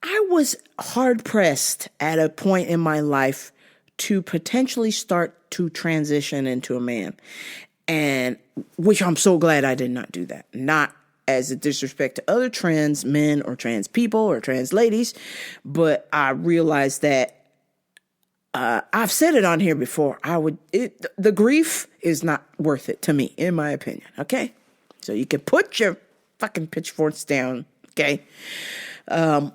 I was hard pressed at a point in my life to potentially start to transition into a man, and which I'm so glad I did not do that. Not as a disrespect to other trans men or trans people or trans ladies, but I realized that I've said it on here before. The grief is not worth it to me, in my opinion. Okay, so you can put your fucking pitchforks down. Okay, but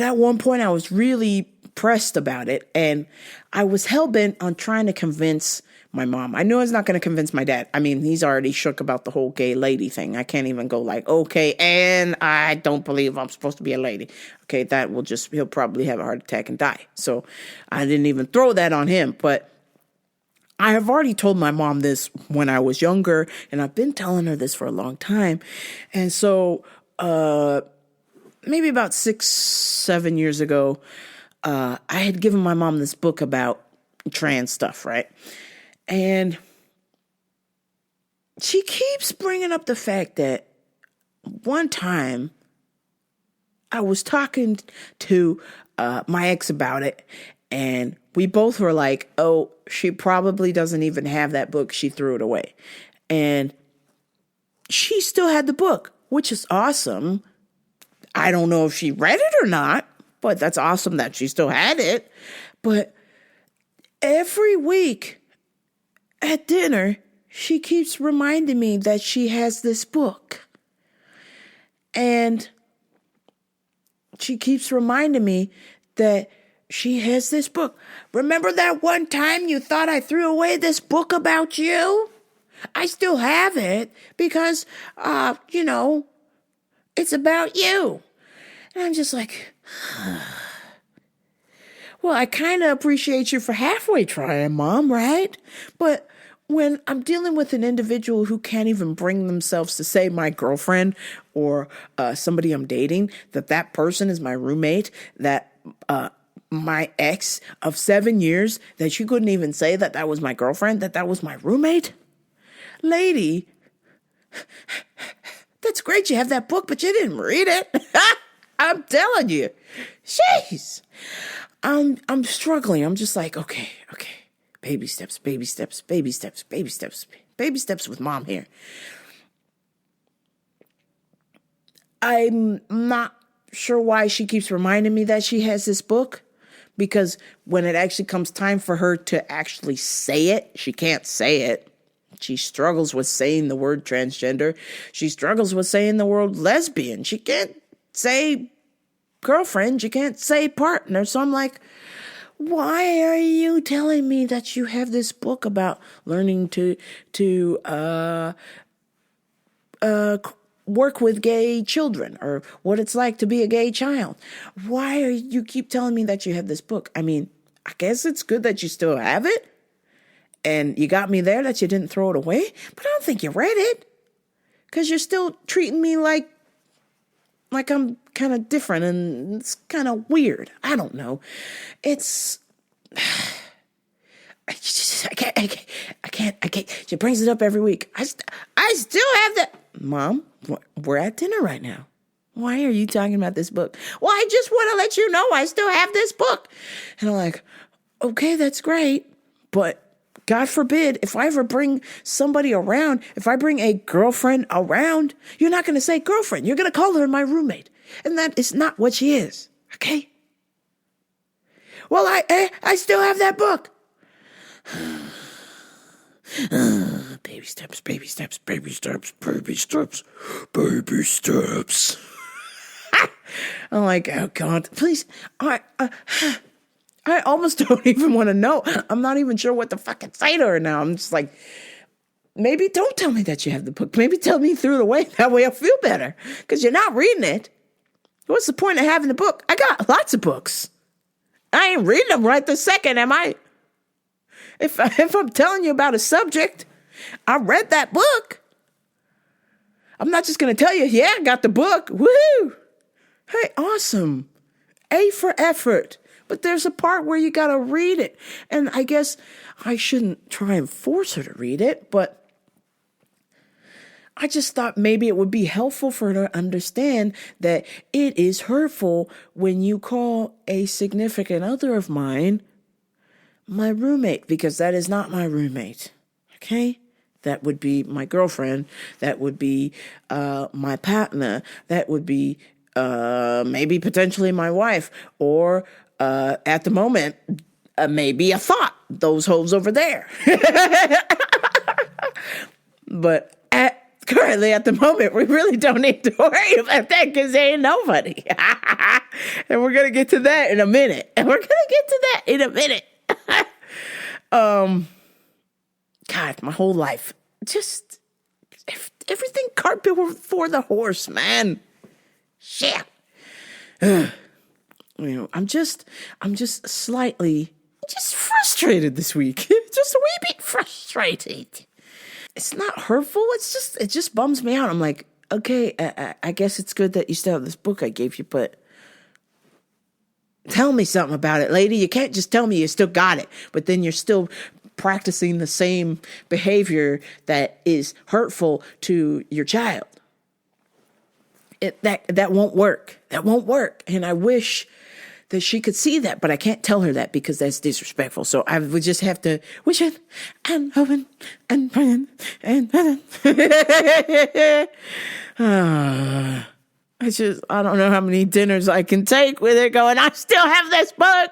at one point I was really pressed about it, and I was hell-bent on trying to convince my mom. I know it's not going to convince my dad. I mean, he's already shook about the whole gay lady thing. I can't even go like, okay, and I don't believe I'm supposed to be a lady. Okay, that will just, he'll probably have a heart attack and die. So I didn't even throw that on him. But I have already told my mom this when I was younger, and I've been telling her this for a long time. And so maybe about 6-7 years ago, I had given my mom this book about trans stuff, right? And she keeps bringing up the fact that one time I was talking to my ex about it, and we both were like, oh, she probably doesn't even have that book. She threw it away. And she still had the book, which is awesome. I don't know if she read it or not, but that's awesome that she still had it. But every week at dinner, she keeps reminding me that she has this book. And she keeps reminding me that she has this book. Remember that one time you thought I threw away this book about you? I still have it because, it's about you. And I'm just like, well, I kind of appreciate you for halfway trying, Mom, right? But when I'm dealing with an individual who can't even bring themselves to say my girlfriend or somebody I'm dating, that person is my roommate, that my ex of 7 years, that she couldn't even say that was my girlfriend, that was my roommate? Lady, that's great you have that book, but you didn't read it. I'm telling you. Jeez. I'm struggling. I'm just like, okay. Baby steps with Mom here. I'm not sure why she keeps reminding me that she has this book, because when it actually comes time for her to actually say it, she can't say it. She struggles with saying the word transgender. She struggles with saying the word lesbian. She can't say girlfriend. You can't say partner. So I'm like, why are you telling me that you have this book about learning to work with gay children or what it's like to be a gay child? Why are you keep telling me that you have this book? I mean, I guess it's good that you still have it. And you got me there that you didn't throw it away. But I don't think you read it. Because you're still treating me like I'm kind of different. And it's kind of weird. I don't know. It's... I can't. She brings it up every week. I still have that. Mom, we're at dinner right now. Why are you talking about this book? Well, I just want to let you know I still have this book. And I'm like, okay, that's great. But God forbid, if I ever bring somebody around, if I bring a girlfriend around, you're not going to say girlfriend. You're going to call her my roommate. And that is not what she is. Okay? Well, I still have that book. Baby steps, baby steps, baby steps, baby steps, baby steps. I'm like, oh God, please. I almost don't even want to know. I'm not even sure what to fucking say to her now. I'm just like, maybe don't tell me that you have the book. Maybe tell me through the way. That way I'll feel better. Because you're not reading it. What's the point of having the book? I got lots of books. I ain't reading them right this second, am I? If I'm telling you about a subject, I read that book. I'm not just going to tell you, yeah, I got the book. Woohoo! Hey, awesome. A for effort. But there's a part where you got to read it. And I guess I shouldn't try and force her to read it, but I just thought maybe it would be helpful for her to understand that it is hurtful when you call a significant other of mine my roommate, because that is not my roommate. Okay? That would be my girlfriend. That would be my partner. That would be maybe potentially my wife. Or at the moment, maybe a thought. Those hoes over there. But currently at the moment, we really don't need to worry about that because there ain't nobody. And we're going to get to that in a minute. God, my whole life, just everything cart before the horse, man. Shit. I'm just slightly frustrated this week. Just a wee bit frustrated. It's not hurtful. It just bums me out. I'm like, okay, I guess it's good that you still have this book I gave you, but tell me something about it, lady. You can't just tell me you still got it, but then you're still practicing the same behavior that is hurtful to your child. That won't work. That won't work. And I wish that she could see that, but I can't tell her that because that's disrespectful. So I would just have to wish it and hoping and praying and I don't know how many dinners I can take with her going, I still have this book.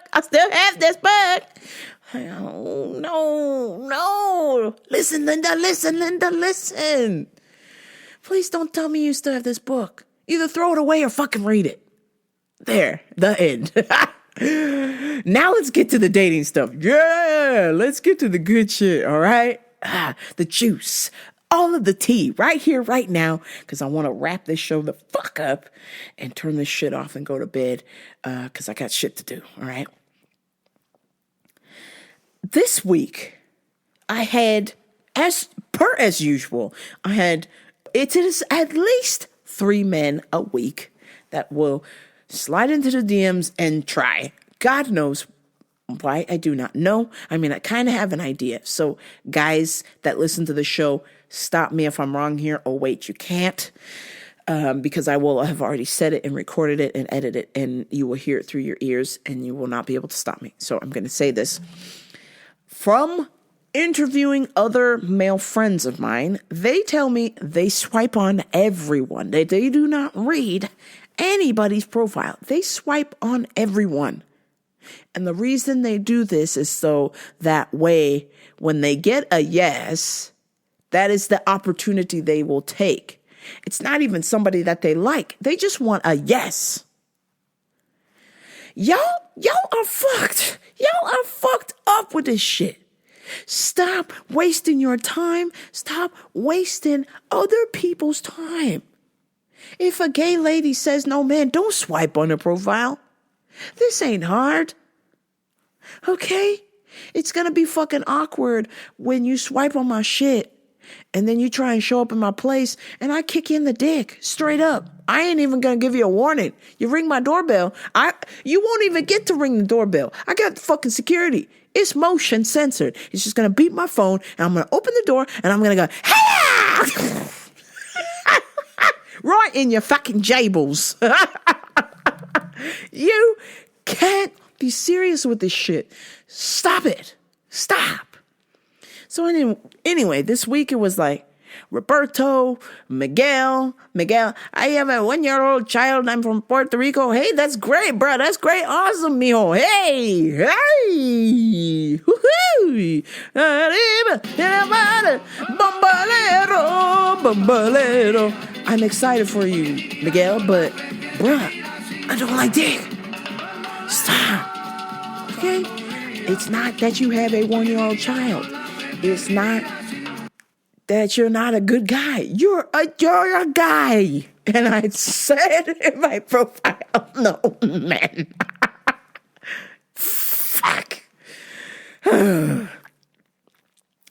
Oh, no. Listen, Linda. Please don't tell me you still have this book. Either throw it away or fucking read it. There, the end. Now let's get to the dating stuff. Yeah, let's get to the good shit, all right? The juice. All of the tea right here, right now, because I want to wrap this show the fuck up and turn this shit off and go to bed because I got shit to do, all right? This week, I had, as usual, it is at least 3 men a week that will slide into the DMs and try. God knows why, I do not know. I mean, I kind of have an idea. So guys that listen to the show, stop me if I'm wrong here. Oh, wait, you can't. Because I will have already said it and recorded it and edited it, and you will hear it through your ears and you will not be able to stop me. So I'm going to say this. From interviewing other male friends of mine, they tell me they swipe on everyone. They do not read anybody's profile. They swipe on everyone. And the reason they do this is so that way, when they get a yes, that is the opportunity they will take. It's not even somebody that they like. They just want a yes. Y'all are fucked. Y'all are fucked up with this shit. Stop wasting your time. Stop wasting other people's time. If a gay lady says no, man, don't swipe on her profile. This ain't hard. Okay? It's gonna be fucking awkward when you swipe on my shit and then you try and show up in my place and I kick you in the dick straight up. I ain't even gonna give you a warning. You ring my doorbell. You won't even get to ring the doorbell. I got fucking security. It's motion censored. It's just gonna beep my phone and I'm gonna open the door and I'm gonna go, hey! Right in your fucking jables. You can't be serious with this shit. Stop it. Stop. So anyway, this week it was like, Roberto, Miguel, I have a 1-year-old child. I'm from Puerto Rico. Hey, that's great, bro. That's great. Awesome, mijo. Hey. Woohoo. Bambalero. I'm excited for you, Miguel, but, bruh, I don't like dick. Stop. Okay? It's not that you have a 1-year-old child. It's not that you're not a good guy. You're a guy. And I said in my profile, no, man. Fuck. And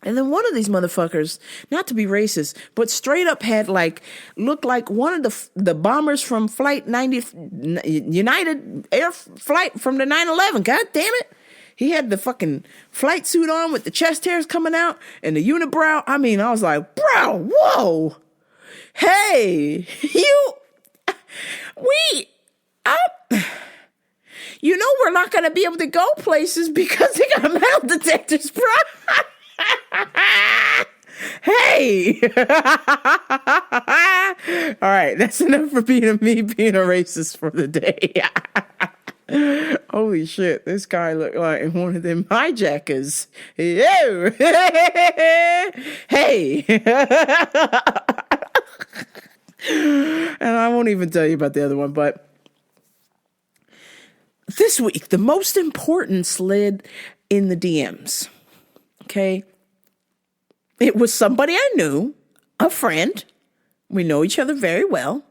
then one of these motherfuckers, not to be racist, but straight up had looked like one of the bombers from Flight 90, United Air Flight from the 9/11. God damn it. He had the fucking flight suit on with the chest hairs coming out and the unibrow. I mean, I was like, bro, whoa. Hey, we're not going to be able to go places because they got metal detectors, bro. Hey. All right, that's enough for me being a racist for the day. Holy shit, this guy looked like one of them hijackers. Yo! Hey! And I won't even tell you about the other one, but this week, the most important slid in the DMs. Okay? It was somebody I knew, a friend. We know each other very well.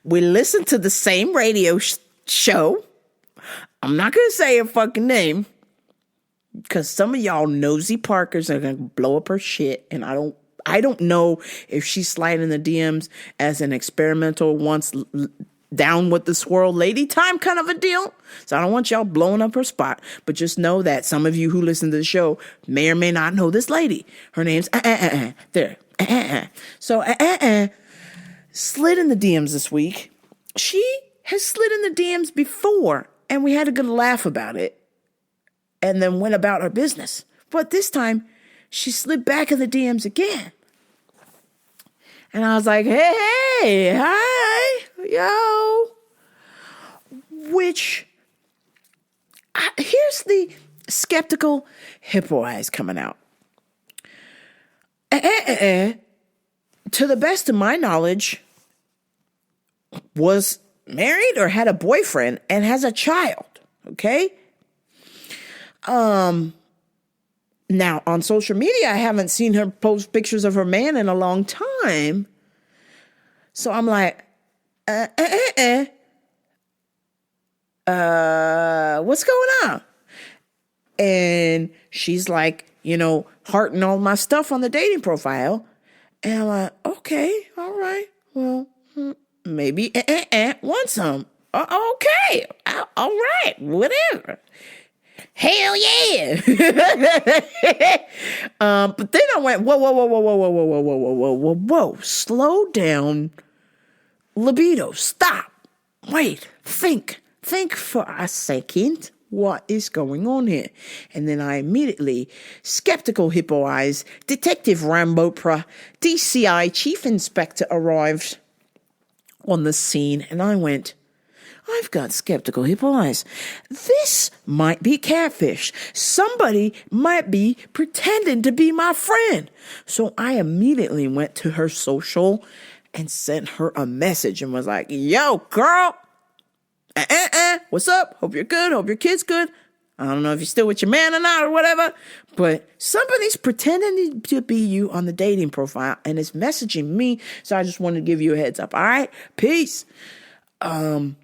We listen to the same radio show. I'm not going to say her fucking name because some of y'all nosy Parkers are going to blow up her shit. And I don't know if she's sliding the DMs as an experimental once down with the swirl lady time kind of a deal. So I don't want y'all blowing up her spot, but just know that some of you who listen to the show may or may not know this lady. Her name's there. So slid in the DMs this week. She has slid in the DMs before. And we had a good laugh about it and then went about our business. But this time, she slid back in the DMs again. And I was like, hey, hi, yo. Here's the skeptical hippo eyes coming out. To the best of my knowledge, was married or had a boyfriend and has a child, okay? Now, on social media, I haven't seen her post pictures of her man in a long time. So I'm like, what's going on? And she's like, hearting all my stuff on the dating profile. And I'm like, okay, all right, well, maybe want some. Okay. All right. Whatever. Hell yeah. But then I went, whoa. Slow down. Libido. Stop. Wait. Think for a second. What is going on here? And then I immediately, skeptical hippo eyes, Detective Rambo DCI Chief Inspector arrived on the scene, and I went, I've got skeptical hippo eyes. This might be catfish. Somebody might be pretending to be my friend. So I immediately went to her social and sent her a message and was like, yo, girl, What's up? Hope you're good. Hope your kid's good. I don't know if you're still with your man or not or whatever, but somebody's pretending to be you on the dating profile and is messaging me. So I just wanted to give you a heads up. All right. Peace. But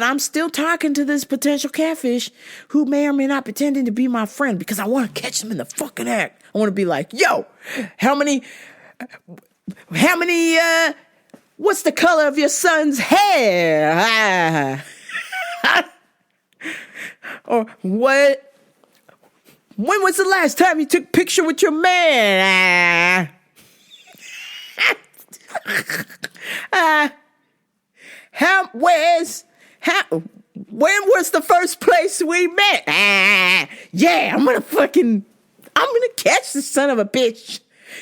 I'm still talking to this potential catfish who may or may not pretending to be my friend because I want to catch them in the fucking act. I want to be like, yo, how many, what's the color of your son's hair? Or what, when was the last time you took a picture with your man? When was the first place we met? Yeah, I'm gonna catch the son of a bitch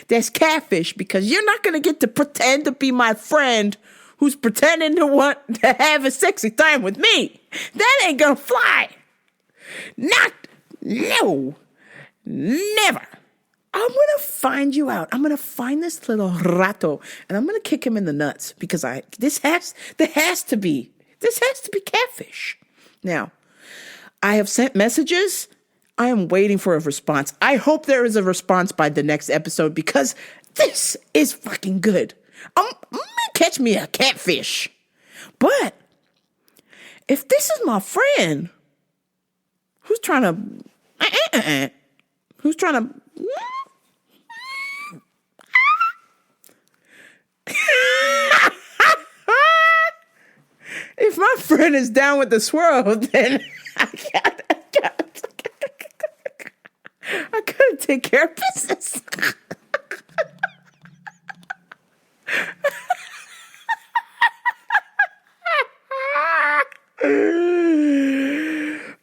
that's catfish because you're not gonna get to pretend to be my friend who's pretending to want to have a sexy time with me. That ain't gonna fly. No, never. I'm gonna find you out. I'm gonna find this little rato and I'm gonna kick him in the nuts because this has to be catfish. Now, I have sent messages. I am waiting for a response. I hope there is a response by the next episode because this is fucking good. I'm gonna catch me a catfish. But if this is my friend who's trying to if my friend is down with the swirl, then I gotta take care of business.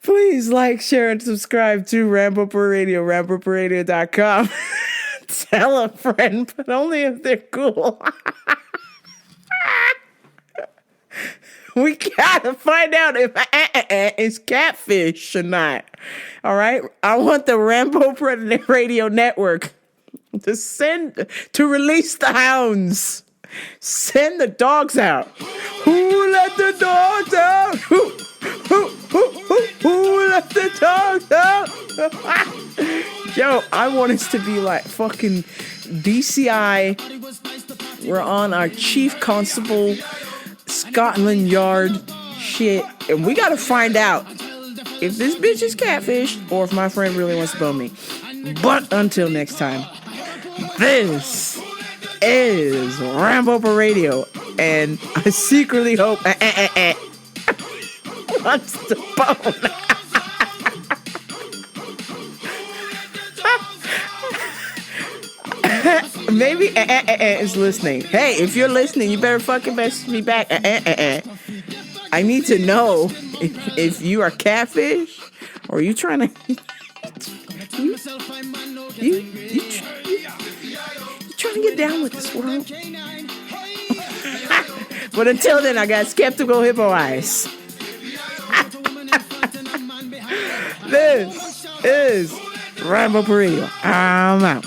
Please like, share, and subscribe to Rambo Per Radio, RamboPerRadio.com. Tell a friend, but only if they're cool. We gotta find out if it's catfish or not. All right? I want the Rambo Per Radio Network to release the hounds. Send the dogs out. Who let the dogs out? Who let the dogs out? Yo, I want us to be like fucking DCI. We're on our Chief Constable Scotland Yard shit. And we gotta find out if this bitch is catfish or if my friend really wants to bone me. But until next time, this is Rambo Per Radio, and I secretly hope wants to bone. Maybe is listening. Hey, if you're listening, you better fucking message me back. I need to know if you are catfish or you trying to you trying to get down with this world. But until then, I got skeptical hippo eyes. This is Rambo Per Radio. I'm out.